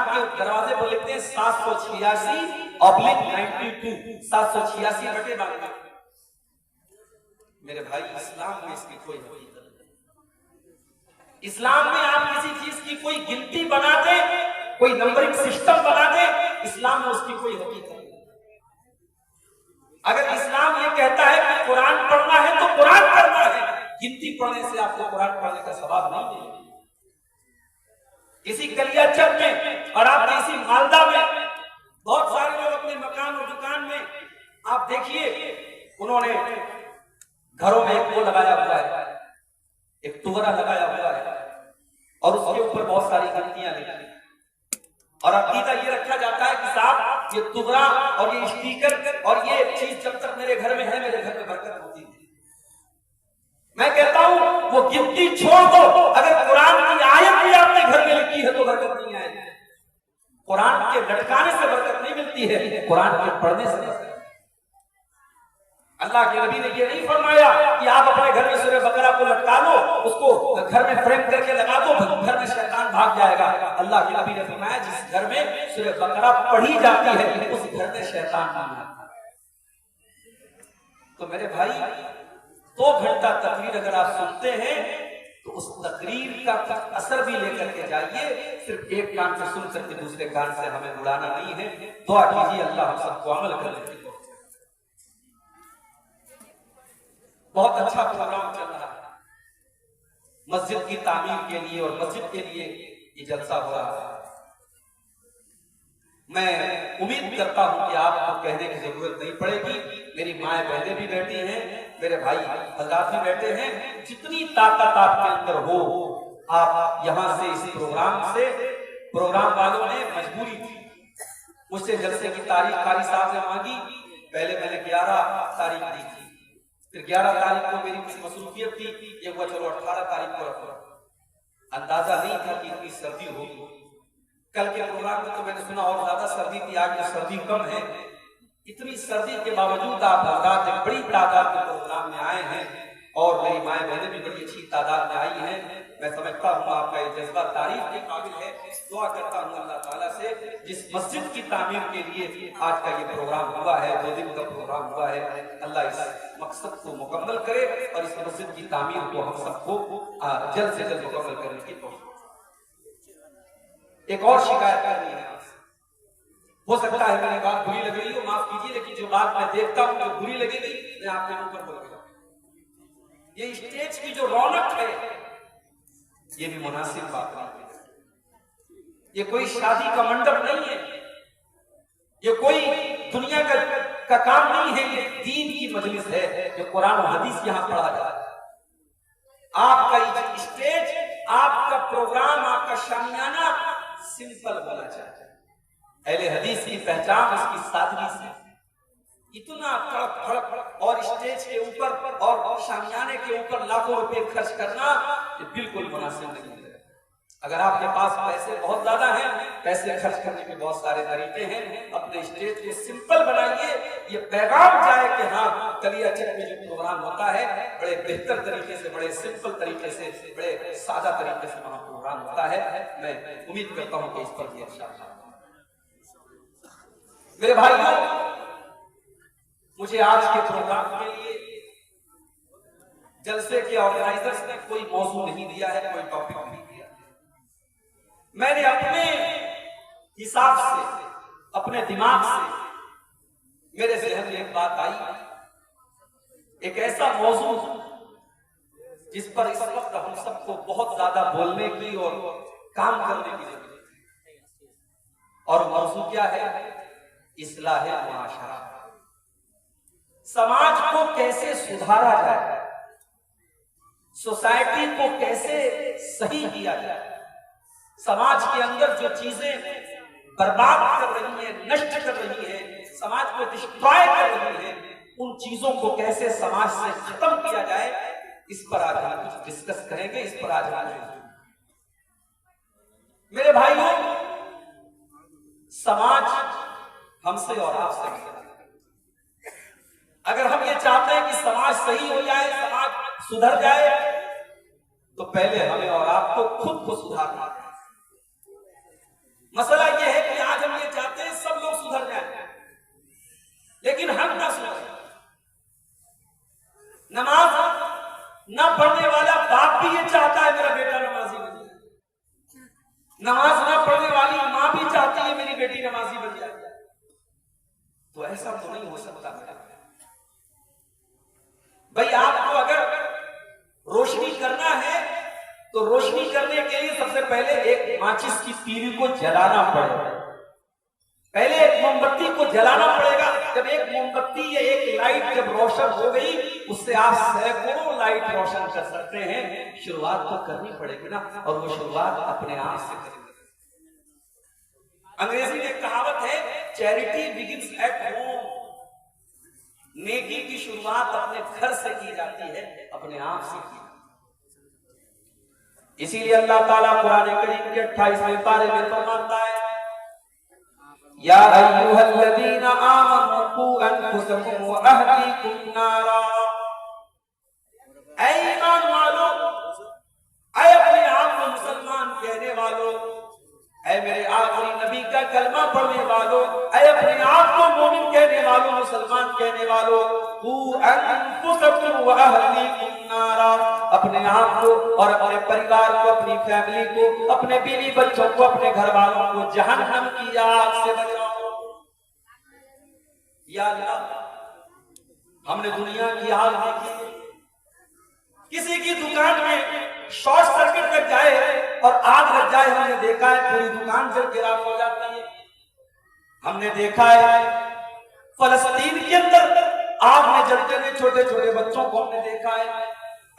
मकान के दरवाजे पर लिखते हैं 786/92, 786/92। मेरे भाई, इस्लाम में इसकी कोई हकीकत नहीं। इस्लाम में आप किसी चीज की कोई गिनती बना दे, कोई नंबरिंग सिस्टम बना दे, इस्लाम में उसकी कोई हकीकत नहीं। अगर इस्लाम ये कहता है कि कुरान पढ़ना है तो कुरान पढ़ना है, गिनती पढ़ने से आपको कुरान पढ़ने का सवाब नहीं मिलेगा। इसी कलियाचक में और आपने इसी मालदा में बहुत सारे लोग अपने मकान और दुकान में आप देखिए, उन्होंने घरों में एक वो लगाया हुआ है, एक तुगरा लगाया हुआ है और उसके ऊपर बहुत सारी गिनतियां लिखी और अकीदा ये रखा जाता है कि साहब ये तुगरा और ये स्टीकर और ये चीज जब तक मेरे घर में है, मेरे घर में बरकत होती है। मैं कहता हूं वो गिनती छोड़ दो, अगर कुरान की आयत भी आपके घर में लिखी है तो बरकत नहीं आएगी। कुरान के लटकाने से बरकत नहीं मिलती है, कुरान के पढ़ने से बरकत। अल्लाह के नबी ने ये नहीं फरमाया कि आप अपने घर में सूरह बकरा को लटका लो, उसको घर में फ्रेम करके लगा दो, घर में शैतान भाग जाएगा। अल्लाह के नबी ने फरमाया जिस घर में सूरह बकरा पढ़ी जाती है उस घर में शैतान नहीं आता। तो मेरे भाई, 2 घंटा तकरीर अगर आप सुनते हैं तो उस तकरीर का असर भी लेकर के जाइए। सिर्फ एक कान से सुन करके दूसरे कान से हमें उड़ाना नहीं है। दुआ कीजिए अल्लाह हम सबको अमल करने की। बहुत अच्छा प्रोग्राम चल रहा है मस्जिद की तामीर के लिए और मस्जिद के लिए ये जलसा हो रहा है। मैं उम्मीद करता हूं कि आपको कहने की जरूरत नहीं पड़ेगी। मेरी माएं बहनें भी बैठी हैं, मेरे भाई हजरात भी बैठे हैं। जितनी ताकत आपके अंदर हो, आप यहां से इस प्रोग्राम वालों ने मजबूरी थी, मुझसे जलसे की तारीख कारी साहब ने मांगी। पहले मैंने 11 तारीख दी थी, फिर 11 तारीख को मेरी कुछ मसरूफियत थी, ये हुआ चलो 18 तारीख को रखो। अंदाजा नहीं था कि इतनी सर्दी होगी। कल के प्रोग्राम में तो मैंने सुना और ज्यादा सर्दी थी, आज जो सर्दी कम है। इतनी सर्दी के बावजूद आप हजरात एक बड़ी तादाद में प्रोग्राम में आए हैं और मेरी माएं बहनें भी बड़ी अच्छी तादाद में आई हैं। मैं समझता हूँ आपका ये जज्बा तारीफ के काबिल है। दुआ करता हूँ अल्लाह ताला से, जिस मस्जिद की तामीर के लिए आज का ये प्रोग्राम हुआ है, 2 दिन का प्रोग्राम हुआ है, अल्लाह इस मकसद को मुकम्मल करे और इस मस्जिद की तामीर को हम सबको जल्द से जल्द मुकम्मल करने की कोशिश। एक और शिकायत करनी है आपसे। हो सकता है मेरी बात बुरी लग रही हो, माफ कीजिए, लेकिन जो बात मैं देखता हूं जो बुरी लगेगी मैं आपके मुंह पर बोलूंगा। ये स्टेज की जो रौनक है ये भी मुनासिब बात नहीं है। ये कोई शादी का मंडप नहीं है, ये कोई दुनिया का काम नहीं है, ये दीन की मजलिस है, जो कुरान और हदीस यहां पढ़ा जाता है। आपका स्टेज, आपका प्रोग्राम, आपका शामियाना सिंपल होना चाहिए। अहले हदीस की पहचान उसकी सादगी से। इतना तड़क भड़क और स्टेज के ऊपर और शामियाने के ऊपर लाखों रुपए खर्च करना ये बिल्कुल मुनासिब नहीं है। अगर आपके पास पैसे बहुत ज्यादा हैं, पैसे खर्च करने के बहुत सारे तरीके हैं। अपने स्टेज को सिंपल बनाइए, ये पैगाम जाए कि हाँ, कलियाचक में जो प्रोग्राम होता है बड़े बेहतर तरीके से, बड़े सिंपल तरीके से, बड़े सादा तरीके से वहां प्रोग्राम होता है। मैं उम्मीद करता हूं कि इस पर भी इंशाअल्लाह। मेरे भाइयों, मुझे आज के प्रोग्राम के लिए जलसे के ऑर्गेनाइजर्स ने कोई मौजू नहीं दिया है, कोई टॉपिक नहीं दिया। मैंने अपने हिसाब से, अपने दिमाग से, मेरे ज़हन में एक बात आई, एक ऐसा मौजू जिस पर इस वक्त हम सबको बहुत ज्यादा बोलने की और काम करने की जरूरत है। और मौजू क्या है? इस्लाहे मुआशरा। समाज को कैसे सुधारा जाए, सोसाइटी को कैसे सही किया जाए, समाज के अंदर जो चीजें बर्बाद कर रही है, नष्ट कर रही है, समाज को डिस्ट्रॉय कर रही है, उन चीजों को कैसे समाज से खत्म किया जाए, इस पर आज हम कुछ डिस्कस करेंगे। इस पर आज मेरे भाइयों, समाज हमसे और आपसे, अगर हम ये चाहते हैं कि समाज सही हो जाए, समाज सुधर जाए, तो पहले हमें और आपको खुद को सुधारना है। मसला ऐसा तो नहीं हो सकता भाई। आपको अगर रोशनी करना है तो रोशनी करने के लिए सबसे पहले एक माचिस की तीली को जलाना पड़ेगा। पहले एक मोमबत्ती को जलाना पड़ेगा। जब एक मोमबत्ती या एक लाइट जब रोशन हो गई, उससे आप सैकड़ों लाइट रोशन कर सकते हैं। शुरुआत तो करनी पड़ेगी ना, और वो शुरुआत अपने आप से करेंगे। अंग्रेजी में कहावत है, चैरिटी बिगिंस एट होम। नेकी की शुरुआत अपने घर से की जाती है, अपने आप से की। इसीलिए अल्लाह ताला कुरान करीम के 28वें पारे में फरमाता है, या अय्युहल्लज़ीना आमनू कू अनफुसकुम व अहलीकुम नारा। ऐ ईमान वालों, ऐ अपने आप को मुसलमान कहने वालों, ऐ मेरे आखिरी नबी का कलमा पढ़ने वालों, ऐ अपने आप को मोमिन कहने वालों, मुसलमान कहने वालों, कू अनफुसकुम व अहलीकुम नारा। अपने आप को और अपने परिवार को, अपनी फैमिली को, अपने बीवी बच्चों को, अपने घर वालों को जहन्नम की आग से बचाओ। या अल्लाह, हमने दुनिया की आग देखी। किसी की दुकान में शॉर्ट सर्किट लग जाए और आग लग जाए, हमने देखा है पूरी दुकान जल के राख हो जाती है। हमने देखा है फलस्तीन के अंदर आग में जलते हुए छोटे छोटे बच्चों को हमने देखा है।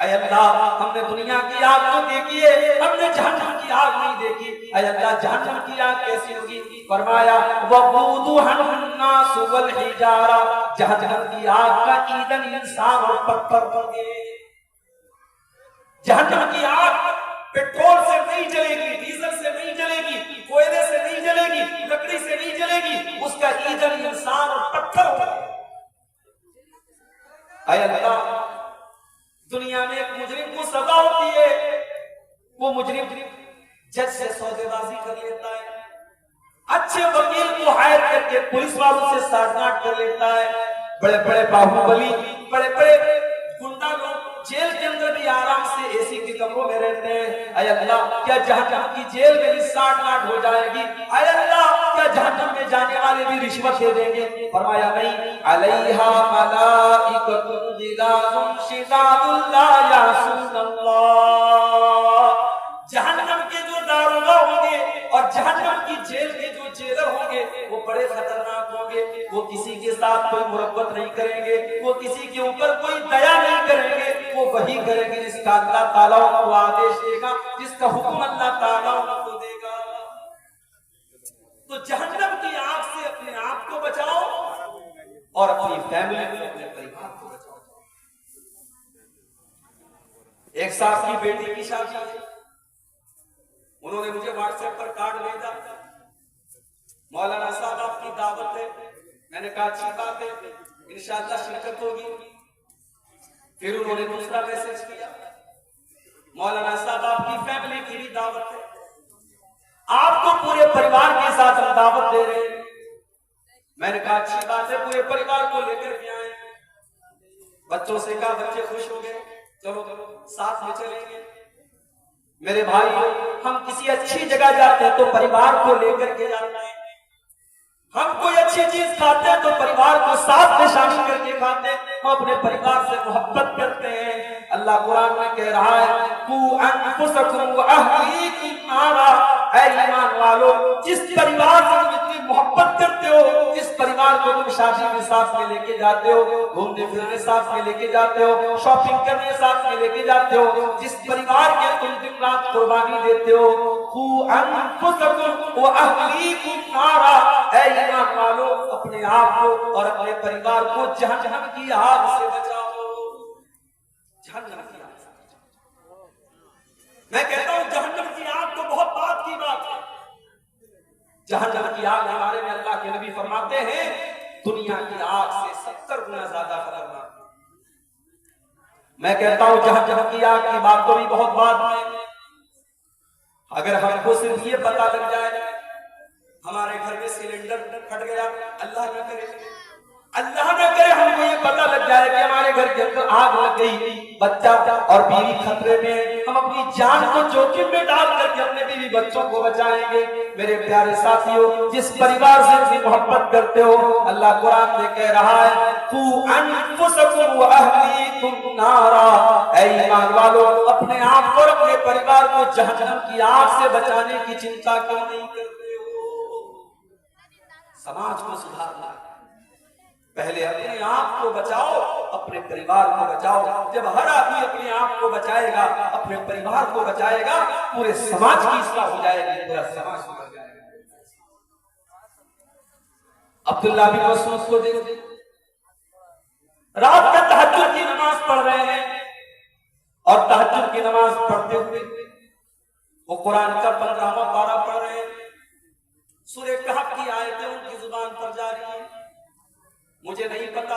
ऐ अल्लाह, हमने दुनिया की आग तो देखी है, हमने जहन्नम की आग नहीं देखी। ऐ अल्लाह, जहन्नम की आग कैसी होगी? फरमाया, वक़ूदुहन्नासु वल हिजारा। जहन्नम की आग का ईंधन इंसान और पत्थर होंगे। जहन्नम की आग पेट्रोल से नहीं जलेगी, डीजल से नहीं जलेगी, कोयले से नहीं जलेगी, लकड़ी से नहीं जलेगी। उसका ईंधन इंसान और पत्थर होगा। ऐ अल्लाह, दुनिया में एक मुजरिम को सजा होती है, वो मुजरिम जज से सौदेबाजी कर लेता है, अच्छे वकील को हायर करके पुलिस वालों से साठगांठ कर लेता है। बड़े बड़े बाहुबली, बड़े बड़े गुंडा लोग जेल के अंदर भी आराम से एसी के कमरों में रहते हैं। ऐ अल्लाह, क्या जहन्नम की जेल में भी साठगांठ हो जाएगी? ऐ अल्लाह, क्या जहन्नम में जाने वाले भी रिश्वत दे देंगे? फरमाया नहीं, अलैहा मलाइकतुन गिलाज़ुन शिदादुन ला यासूनल्लाह। जहन्नम के जो दारोगा होंगे और जहन्नम की जेल के जो जेलर होंगे, वो बड़े खतरनाक होंगे। वो किसी के साथ कोई मुरब्बत नहीं करेंगे, वो किसी के ऊपर कोई दया नहीं करेंगे। वो वही करेंगे जिसका अल्लाह ताला उनको आदेश देगा, जिसका हुक्म अल्लाह ताला उनको देगा। तो जहन्नम की आग से अपने आप को बचाओ और अपनी फैमिली को, अपने परिवार को बचाओ। एक साहब की बेटी की शादी है, उन्होंने मुझे व्हाट्सएप पर कार्ड भेजा, मौलाना साहब आपकी दावत है। मैंने कहा अच्छी बात है, इंशाअल्लाह शिरकत होगी। फिर उन्होंने दूसरा मैसेज किया, मौलाना साहब आपकी फैमिली की भी दावत है, आपको पूरे परिवार के साथ हम दावत दे रहे हैं। मैंने कहा अच्छी बात है, पूरे परिवार को लेकर के आए। बच्चों से कहा, बच्चे खुश हो गए, चलो साथ में चलेंगे। मेरे भाई, हम किसी अच्छी जगह जाते हैं तो परिवार को लेकर के जाते हैं। हम कोई अच्छी चीज खाते हैं तो परिवार को साथ में शामिल करके खाते हैं। हम अपने परिवार से मोहब्बत करते हैं। अल्लाह कुरान में कह रहा है, कू अनफुसकुम व अहलीकुम नारा। ऐ ईमान वालों, जिस परिवार से तुम इतनी मोहब्बत करते हो, जिस परिवार को तुम शादी में साथ में लेके जाते हो, घूमने फिरने साथ में लेके जाते हो, शॉपिंग करने साथ में लेके जाते हो, जिस परिवार के तुम दिन रात कुर्बानी देते हो, कू अनफुसकुम व अहलीकुम नारा। ऐ ईमान वालों, अपने आप को और अपने परिवार को जहन्नम की आग से बचाओ। जहन्नम की आग से बचाओ। मैं कहता हूं जहन्नम की आग तो बहुत बात की बात है। जहन्नम की आग हमारे में अल्लाह के नबी फरमाते हैं, दुनिया की आग से 70 गुना ज्यादा खतरनाक। मैं कहता हूं जहन्नम की आग की बात तो भी बहुत बात है। अगर हमको सिर्फ ये पता लग जाए हमारे घर में सिलेंडर फट गया, अल्लाह न करे, अल्लाह न करे हमको ये पता लग जाए कि हमारे घर के अंदर आग लग गई, बच्चा और बीवी खतरे में, हम अपनी जान को जोखिम में डाल करके अपने बीवी बच्चों को बचाएंगे। मेरे प्यारे साथियों, जिस परिवार से भी मोहब्बत करते हो, अल्लाह कुरान में कह रहा है तू अनफुसकुम व अहलीकुम नारा, ऐ ईमान वालों अपने आप को और अपने परिवार को जहन्नम की आग से बचाने की चिंता क्यों नहीं करते हो। समाज को सुधारना, पहले अपने आप को बचाओ, अपने परिवार को बचाओ। जब हर आदमी अपने आप को बचाएगा, अपने परिवार को बचाएगा, पूरे समाज की इस्लाह हो जाएगी, पूरा समाज सुधर जाएगा। अब्दुल्लाह बिन मसूद को देखो, रात का तहज्जुद की नमाज पढ़ रहे हैं और तहज्जुद की नमाज पढ़ते हुए वो कुरान का 15वां पारा पढ़ रहे हैं। सूरह कहफ की आयतें उनकी जुबान पर जारी है। मुझे नहीं पता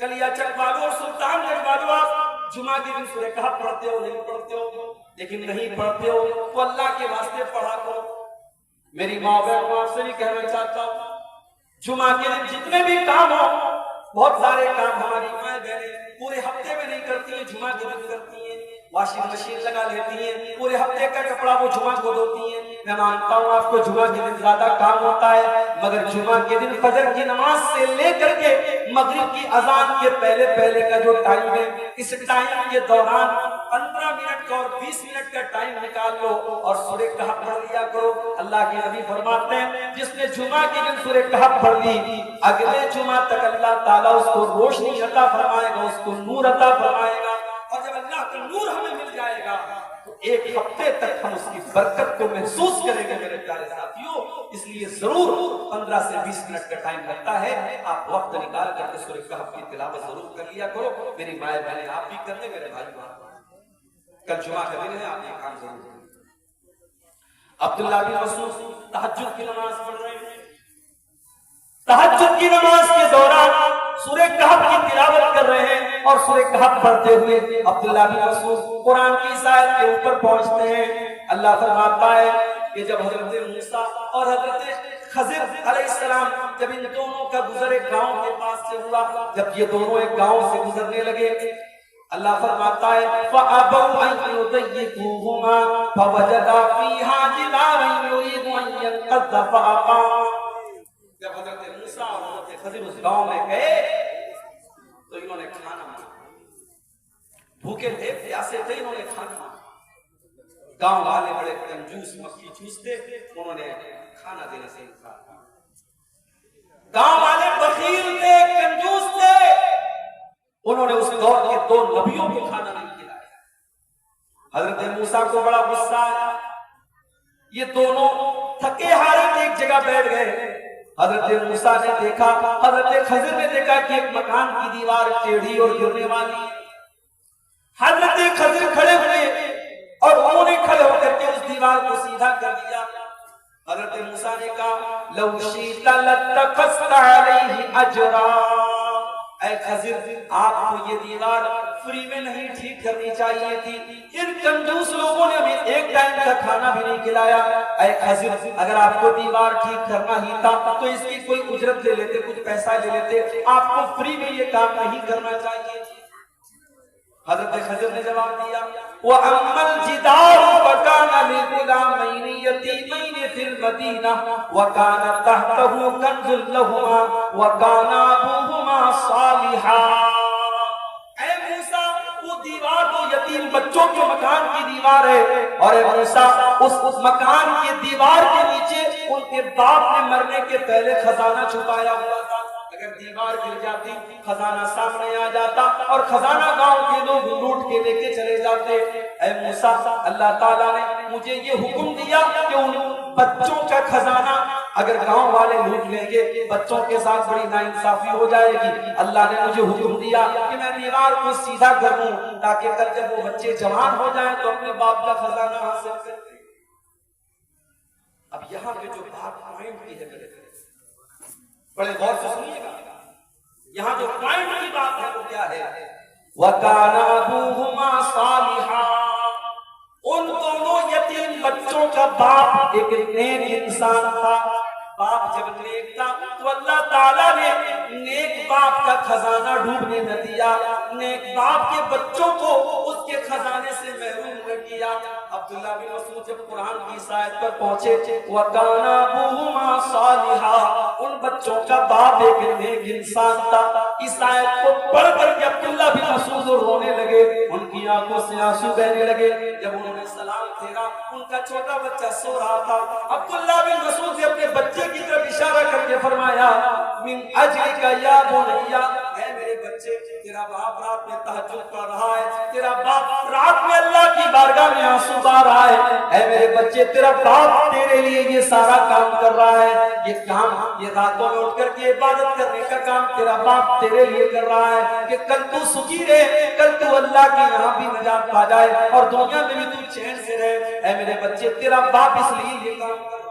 कलियाचक वालों और सुल्तानगंज वालों आप जुमा के दिन सूरह कहफ पढ़ते हो नहीं पढ़ते हो, लेकिन नहीं पढ़ते हो तो अल्लाह के वास्ते पढ़ा करो। मेरी माँ बहन को आपसे भी कहना चाहता हूँ, जुमा के दिन जितने भी काम हो, बहुत सारे काम हमारी माए बहनें पूरे हफ्ते में नहीं करती है, जुमा के दिन करती है। वॉशिंग मशीन लगा लेती है, पूरे हफ्ते का कपड़ा वो जुमा को धोती है। मैं मानता हूँ आपको जुमा के दिन ज्यादा काम होता है, मगर जुमा के दिन फजर की नमाज से लेकर के मगरिब की अजान के पहले पहले का जो टाइम है, इस टाइम के दौरान 15 मिनट का और 20 मिनट का टाइम निकाल लो और सूरह कहफ पढ़ लिया करो। अल्लाह के नबी फरमाते हैं जिसने जुमा के दिन सूरह कहफ पढ़ ली, अगले जुमा तक अल्लाह ताला उसको रोशनी अता फरमाएगा, उसको नूर अता फरमाएगा। और जब अल्लाह का नूर हमें मिल जाएगा तो एक हफ्ते तक हम उसकी बरकत को महसूस करेंगे मेरे प्यारे साथियों। इसलिए जरूर 15 से 20 मिनट का टाइम लगता है, आप वक्त निकाल करके सूरह कहफ की तिलावत जरूर कर लिया करो। मेरी माए बहनें आप भी कर ले, मेरे भाई कल जुमा का दिन है, आप ये काम जरूर करें। अब्दुल्लाह बिन मसूद तहज्जुद की नमाज पढ़ रहे हैं। तहज्जुद की नमाज के दौरान सूरह कहफ की तिलावत कर रहे हैं और सूरह कहफ पढ़ते हुए अब्दुल्लाह बिन मसूद कुरान की इस आयत के ऊपर पहुंचते हैं। अल्लाह फरमाता है कि जब हजरत मूसा और हजरत खजिर अलैहिस्सलाम जब इन दोनों का गुजर एक गांव के पास से हुआ, जब ये दोनों एक गांव से गुजरने लगे, अल्लाह फरमाता है फअबौ अन युदय्यिकुहुमा फवजदा फीहा जिदारन युरीदु अन यंक़ज़ फअक़ाम। जब हजरत मूसा और हजरत खजिर उस गांव में गए तो इन्होंने खाना मांगा, भूखे थे, प्यासे थे, इन्होंने खाना मांगा। गांव वाले बड़े कंजूस मक्खी चूसते, उन्होंने खाना देने से इनकार किया। गांव वाले बखील थे, कंजूस थे, उन्होंने उस दौर के 2 नबियों को खाना नहीं खिलाया। हजरत मूसा को बड़ा गुस्सा आया, ये दोनों थके हारे थे, एक जगह बैठ गए। हजरत मूसा ने देखा, हजरत खजिर ने देखा कि एक मकान की दीवार टेढ़ी और गिरने वाली है। हजरत खजिर खड़े हुए और उन्होंने खड़े होकर के उस दीवार को सीधा कर दिया। हजरत मूसा ने कहा लौ शीता लत्तखज़्ता अलैहि अजरा, ऐ खजिर आपको ये दीवार फ्री में नहीं ठीक करनी चाहिए थी, इन कंजूस लोगों ने हमें एक टाइम का खाना भी नहीं खिलाया। ऐ खजिर अगर आपको दीवार ठीक करना ही था तो इसकी कोई उजरत ले लेते, कुछ पैसा ले लेते, आपको फ्री में ये काम नहीं करना चाहिए। हजरत खजिर ने जवाब दिया व अम्मल जिदारु फकाना लिगुलामैनि यतीमैनि फिल मदीना व काना तहतहु कंजुल लहुमा व काना अबूहुमा सालिहा। ऐ मूसा वो दीवार तो यतीम बच्चों के मकान की दीवार है, और ऐ मूसा उस मकान के दीवार के नीचे उनके बाप ने मरने के पहले खजाना छुपाया हुआ था। अगर दीवार गिर जाती, खजाना सामने आ जाता और खजाना गांव के लोग लूट के लेके चले जाते। ऐ मूसा अल्लाह ताला ने मुझे ये हुक्म दिया कि उन बच्चों का खजाना अगर गांव वाले लूट लेंगे, बच्चों के साथ बड़ी नाइंसाफी हो जाएगी। अल्लाह ने मुझे हुक्म दिया कि मैं दीवार को सीधा कर दूं ताकि कल जब वो बच्चे जवान हो जाएं तो अपने बाप का खजाना हासिल कर लें। अब यहाँ पे जो बात पॉइंट की है, बड़े गौर से सुनिएगा, यहाँ जो पॉइंट की बात है वो क्या है, वकाना अबूहुमा सालिहा, उन दोनों यतीम बच्चों का बाप एक नेक इंसान था। बाप जब नेक था तो अल्लाह ताला ने नेक बाप का खजाना डूबने न दिया, नेक बाप के बच्चों को उसके खजाने से महरूम न किया। अब्दुल्लाह बिन मसूद जब कुरान की इस आयत पर पहुंचे, वकाना अबूहुमा सालिहा, उन बच्चों का बाप एक नेक इंसान था। इस आयत को पढ़ करके अब्दुल्लाह बिन मसूद रोने लगे, उनकी आंखों से आंसू बहने लगे। जब उन्होंने सलाम फेरा, उनका छोटा बच्चा सो रहा था। अब्दुल्लाह बिन मसूद ने अपने बच्चे की तरफ इशारा करके फरमाया, मिन अजलिका या बुनैया, ऐ मेरे बच्चे, तेरा बाप रात में तहज्जुद पढ़ रहा है, तेरा बाप रात में अल्लाह की बारगाह में आंसू बहा रहा है। ऐ मेरे बच्चे, तेरा बाप तेरे लिए ये सारा काम कर रहा है, ये काम, ये रातों में उठ करके इबादत करने का काम तेरा बाप तेरे लिए कर रहा है कि कल तू सुखी रहे, कल तू अल्लाह के यहाँ भी नजात पा जाए और दुनिया में भी तू चैन से रहे। ऐ मेरे बच्चे, तेरा बाप इसलिए ये काम कर